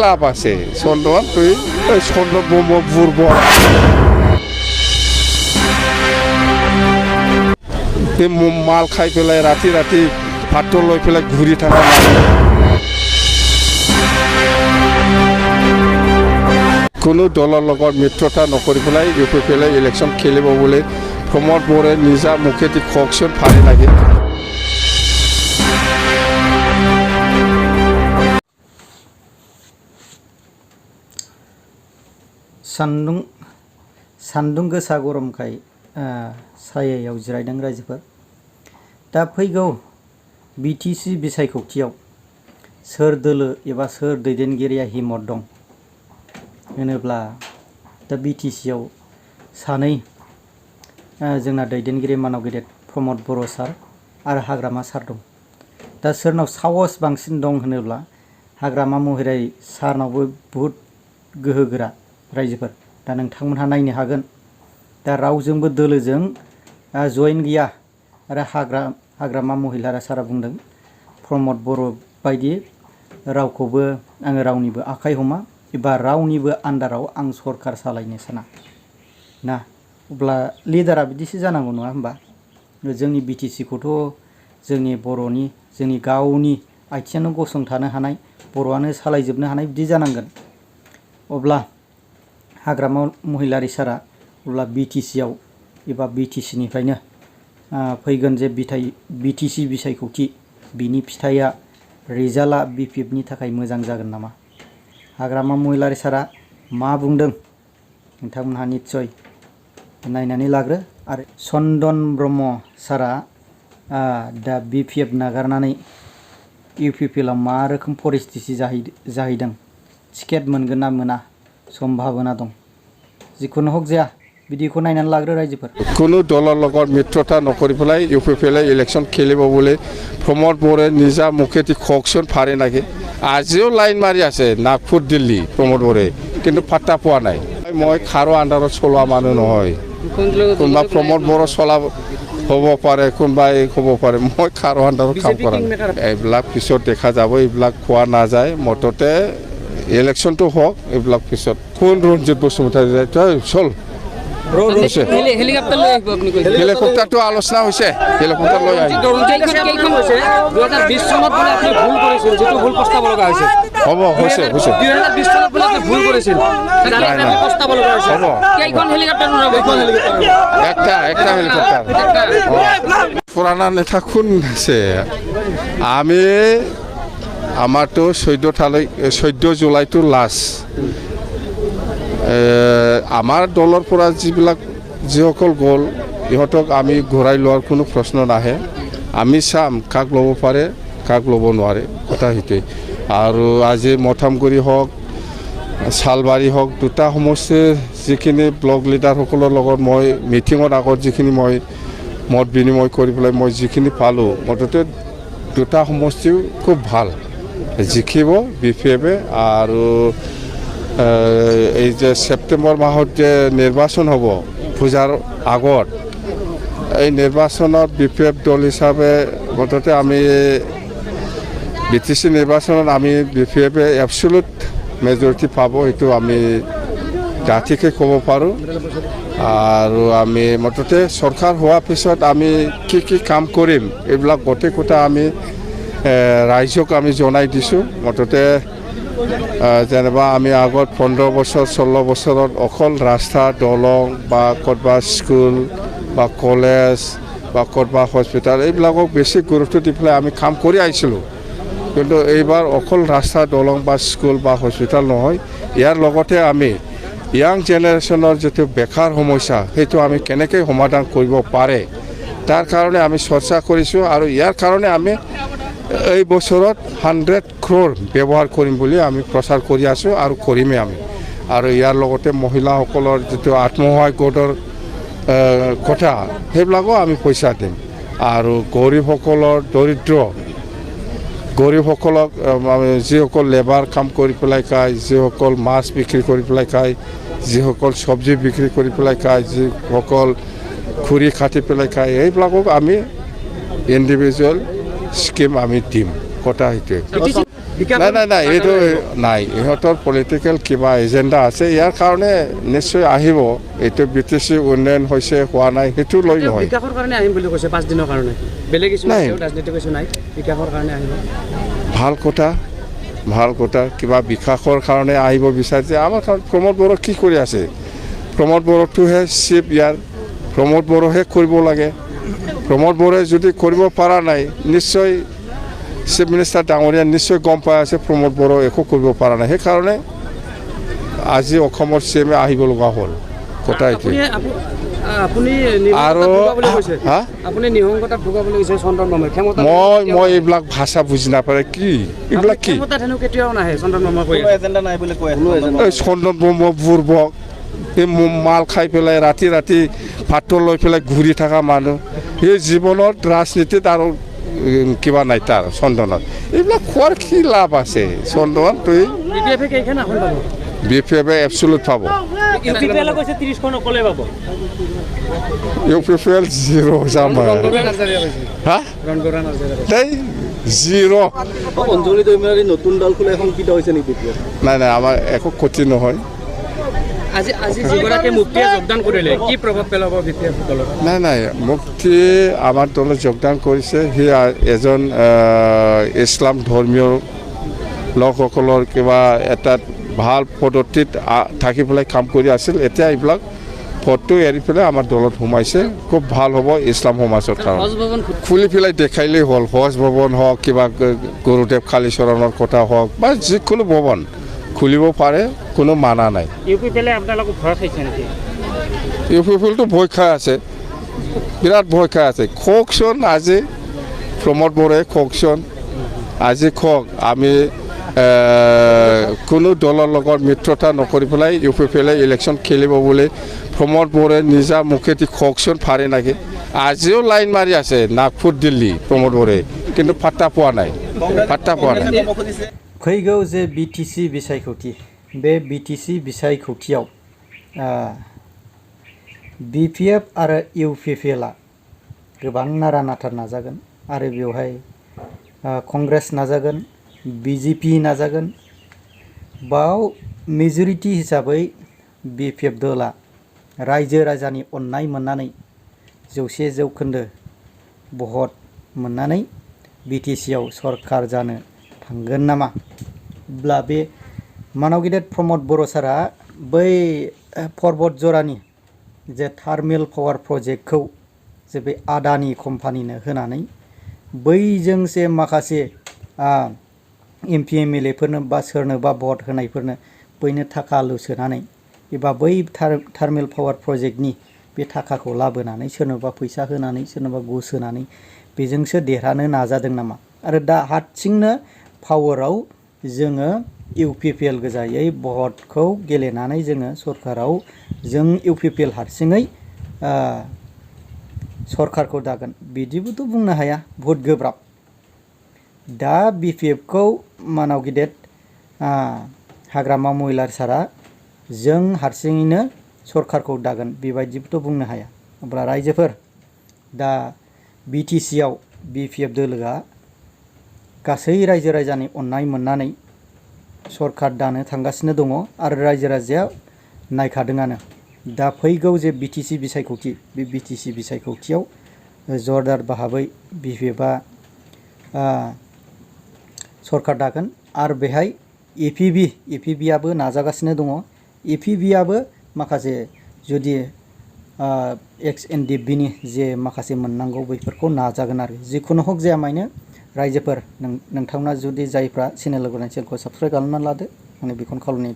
লাভ আছে চন্দন তুই চন্দন বুৰব মাল খাই পেলাই ৰাতি ৰাতি ভাতটো লৈ পেলাই ঘূৰি থকা কোনো দলৰ লগত মিত্ৰতা নকৰি পেলাই UPPL ইলেকশ্যন খেলিব বুলি ৰমদ বৰাই নিজা মুখেদি কওকচোন ভালে লাগে सान्दुं गोसा गरमखाय सायायाव जिरायदों रायजोफोर दा फैगौ BTC बिसायख'थियाव सोर दोलो एबा सोर दैदेनगिरिया हिम्मत दं होनोब्ला दा BTCआव सानै जोंना दैदेनगिरि मानाव गेदेर रमद बरआ सार आरो हाग्रामा सार दं दा सोरनाव साहस बांसिन दं होनोब्ला हाग्रामा महिलारि सारनावबो बहुत गोहोगोरा रायजोफोर दा नोंथांमोनहा नायनो हागोन दा रावजोंबो दोलोजों जयेन गैया आरो हाग्रामा महिलारि सारा बुंदों रमद बर' बायदि रावखौबो आङो रावनिबो आखाइ हमा एबा रावनिबो आन्दाराव आं सरकार सालायनो साना ना अब्ला लिडारा बिदिसो जानांगौ नङा होमबा जोंनि BTCखौथ' जोंनि बर'नि जोंनि गावनि आथिङावनो गसंथानो हानाय बर'आनो सालायजोबनो हानाय बिदि जानांगोन अब्ला हाग्रामा महिलारि सारा अब्ला BTCआव एबा BTCनिफ्रायनो फैगोन जे BTC बिसायख'थि बिनि फिथाइया रिजाल्टआ BPFनि थाखाय मोजां जागोन नामा हाग्रामा महिलारि सारा मा बुंदों नोंथांमोनहा निस्सय नायनानै लाग्रो आरो चन्दन ब्रह्म सारा दा BPF नागारनानै UPPL आव मा रोखोम परिस्थिति जाहैदों टिकेट मोनगोन ना मोना सम्भावना दं जिखुनु हक जाया बिदिखौ नायनानै लाग्रो रायजोफोर কোনো দলৰ লগত মিত্ৰতা নকৰি পেলাই UPPL ইলেকশ্যন খেলিব বুলি ৰমদ বৰাই নিজা মুখেদি কওকচোন ভালে লাগে আজিও লাইন মাৰি আছে নাগপুৰ দিল্লী ৰমদ বৰাই কিন্তু পাত্তা পোৱা নাই মই খাৰো আণ্ডাৰত চলোৱা মানুহ নহয় কোনোবা ৰমদ বৰা চলা হ'ব পাৰে কোনোবাই হ'ব পাৰে মই খাৰো আণ্ডাৰত কাম কৰা এইবিলাক পিছত দেখা যাব এইবিলাক কোৱা নাযায় মততে ইলেকশ্যনটো হওক এইবিলাক পিছত কোন ৰঞ্জিত বসুমতাৰী যায় তই চল হেলিকপ্টাৰটো আলোচনা হৈছে হেলিকপ্টাৰ লৈ আহি হ'ব হৈছে একটা হেলিকপ্টাৰ পুৰাণা নেতা কোন আছে আমি আমাৰতো 14 জুলাইটো লাষ্ট আমাৰ দলৰ পৰা যিসকল গ'ল ইহঁতক আমি ঘূৰাই লোৱাৰ কোনো প্ৰশ্ন নাহে আমি চাম কাক ল'ব পাৰে কাক ল'ব নোৱাৰে কথা সেইটোৱে আৰু আজি মথামগুৰি হওক শালবাৰী হওক দুটা সমষ্টিৰ যিখিনি ব্লক লিডাৰসকলৰ লগত মই মিটিঙৰ আগত যিখিনি মই মত বিনিময় কৰি পেলাই মই যিখিনি পালোঁ মুঠতে দুটা সমষ্টিও খুব ভাল জিকিব BPFে আৰু এই যে সেপ্টেম্বৰ মাহত যে নিৰ্বাচন হ'ব পূজাৰ আগত এই নিৰ্বাচনত BPF দল হিচাপে মুঠতে আমি BTC নিৰ্বাচনত আমি BPFে এবছলুট মেজৰিটি পাব এইটো আমি ডাঠিকে ক'ব পাৰোঁ আৰু আমি মুঠতে চৰকাৰ হোৱাৰ পিছত আমি কি কাম কৰিম এইবিলাক গোটেই কথা আমি ৰাইজক আমি জনাই দিছোঁ মুঠতে যেনিবা আমি আগত 15 বছৰ 16 বছৰত অকল ৰাস্তা দলং বা ক'ৰবা স্কুল বা কলেজ বা ক'ৰবা হস্পিটাল এইবিলাকক বেছি গুৰুত্ব দি পেলাই আমি কাম কৰি আহিছিলোঁ কিন্তু এইবাৰ অকল ৰাস্তা দলং বা স্কুল বা হস্পিটাল নহয় ইয়াৰ লগতে আমি ইয়াং জেনেৰেশ্যনৰ যিটো বেকাৰ সমস্যা সেইটো আমি কেনেকৈ সমাধান কৰিব পাৰে তাৰ কাৰণে আমি চৰ্চা কৰিছোঁ আৰু ইয়াৰ কাৰণে আমি এই বছৰত 100 crore ব্যৱহাৰ কৰিম বুলি আমি প্ৰচাৰ কৰি আছোঁ আৰু কৰিমেই আমি আৰু ইয়াৰ লগতে মহিলাসকলৰ যিটো আত্মসহায়ক গোটৰ কথা সেইবিলাকো আমি পইচা দিম আৰু গৰীবসকলৰ গৰীবসকলক যিসকল লেবাৰ কাম কৰি পেলাই খায় যিসকল মাছ বিক্ৰী কৰি পেলাই খায় যিসকল চব্জি বিক্ৰী কৰি পেলাই খায় যিসকল খুৰি কাটি পেলাই খায় এইবিলাকক আমি ইণ্ডিভিজুৱেল স্কিম আমি দিম কথা সেইটোৱে নাই এইটো নাই ইহঁতৰ পলিটিকেল কিবা এজেণ্ডা আছে ইয়াৰ কাৰণে নিশ্চয় আহিব এইটো BTC উন্নয়ন হৈছে হোৱা নাই সেইটো লৈ নহয় বিকাশৰ কাৰণে আহিম বুলি কৈছে 5 দিনৰ কাৰণে বেলেগ কিছু নাই ৰাজনীতি কিছু নাই বিকাশৰ কাৰণে আহিব ভাল কথা কিবা বিকাশৰ কাৰণে আহিব বিচাৰিছে আমাৰ প্ৰমোদ বড়ো কি কৰি আছে প্ৰমোদ বড়োটোহে চিফ ইয়াৰ প্ৰমোদ বড়োহে কৰিব লাগে প্ৰমোদ বড়োৱে যদি কৰিব পৰা নাই নিশ্চয় চিফ মিনিষ্টাৰ ডাঙৰীয়া নিশ্চয় গম পাই আছে প্ৰমোদ বড়ো একো কৰিব পৰা নাই সেইকাৰণে আজি অসমৰ CM আহিব লগা হ'ল কথা এইটো আৰু আপুনি নিহংগতাত ভুগাবলৈ গৈছে চন্দন মামাই ক্ষমতা মই এইবিলাক ভাষা বুজি নাপায় কি এইবিলাক কি ক্ষমতা হেনো কেতিয়াও নাহে চন্দন মামা কৈ এজেণ্ডা নাই বুলি কৈ চন্দন মামা বুৰ্বক এই মাল খাই পেলাই ৰাতি ভাত লৈ পেলাই ঘূৰি থকা মানুহ সেই জীৱনত ৰাজনীতিত আৰু কিবা নাই তাৰ চন্দনত এইবিলাক খোৱাৰ কি লাভ আছে চন্দন তুই BPFে এবছলুট পাব UPPL কৈছে 30 খন অকলে পাব UPPL 0 জামা হা নাই 0 অঞ্জলি দৈমাৰী নতুন দল খোলে সংকিত হৈছে নেকি নাই আমাৰ একো ক্ষতি নহয় আজি যিগৰাকী মুক্তিয়ে যোগদান কৰিলে কি প্ৰভাৱ পেলাব BPF দলত নাই মুক্তি আমাৰ দলত যোগদান কৰিছে সি এজন ইছলাম ধৰ্মীয় লোকসকলৰ কিবা এটা ভাল পদ্ধতিত থাকি পেলাই কাম কৰি আছিল এতিয়া এইবিলাক ফটো এৰি পেলাই আমাৰ দলত সোমাইছে খুব ভাল হ'ব ইছলাম সমাজৰ কাৰণে খুলি পেলাই দেখাইলেই হ'ল হজ ভৱন হওক কিবা গুৰুদেৱ কালীচৰণৰ কথা হওক বা যিকোনো ভৱন খুলিব পাৰে কোনো মানা নাই UPPL আপোনালোকক ভয় খাইছে নেকি UPPLটো ভয় খাই আছে বিৰাট ভয় খাই আছে কওকচোন আজি প্ৰমোদ বড়োৱে কওকচোন আজি কওক আমি কোনো দলৰ লগত মিত্ৰতা নকৰি পেলাই UPPL ইলেকশ্যন খেলিব বুলি প্ৰমোদ বড়োৱে নিজা মুখেদি কওকচোন পাৰে নেকি আজিও লাইন মাৰি আছে নাগপুৰ দিল্লী প্ৰমোদ বড়োৱে কিন্তু পাত্তা পোৱা নাই फैगौ जे BTC बिसायख'थि बे BTC बिसायख'थियाव BPF आरो UPPLआ गोबां नारा नाथा नाजागोन आरो बेवहाय कंग्रेस नाजागोन BJP नाजागोन बाव मेजरिटी हिसाबै BPF दला रायजो राजानि अननाय मोननानै 100% भट मोननानै BTCआव सरकार जानो थांगोन नामा ब्ला बे मानाव गेदेर प्रमोद बड़ो सारा बै पर्बत जरानि जे थार्मेल पावार प्रोजेक्टखौ जे बे आदानि कम्पानिनो होनानै बैजों से माखासे MP MLA फोरनो बा सोरनोबा भट होनायफोरनो बैनो थाखा लुसोनानै एबा बै थार्मेल पावार प्रोजेक्टनि बे थाखाखौ लाबोनानै सोरनोबा फैसा होनानै सोरनोबा घुस होनानै बेजोंसो देरहानो नाजादों नामा आरो दा हारसिंनो पावाराव जोङो UPPL गोजायै भटखौ गेलेनानै जोङो सरकाराव जों UPPL हारसिङै सरकारखौ दागोन बिदिबोथ' बुंनो हाया बहुत गोब्राब दा BPFखौ मानाव गिदिर हाग्रामा महिलार सारा जों हारसिङैनो सरकारखौ दागोन बेबायदिबोथ' बुंनो हाया अब्ला रायजोफोर दा BTCआव BPF दोलोआ गासै रायजो राजानि अननाय मोननानै सरकार दानो थांगासिनो दङ आरो रायजो राजाया नायखादोंआनो दा फैगौ जे BTC बिसायख'थि बे BTC बिसायख'थियाव जरदार भाबै BPFआ सरकार दागोन आरो बेहाय EPBआबो नाजागासिनो दङ EPBआबो माखासे जुदि XNDBनि जे माखासे मोननांगौ बैफोरखौ नाजागोन आरो जिखुनु हक जाया मायनो रायजोफोर नोंथांमोना जुदि जायफ्रा चेनेल लोगोनाय चेनेलखौ साबस्क्राइब खालामनानै लादो आंनि बेखौनो खावलायनाय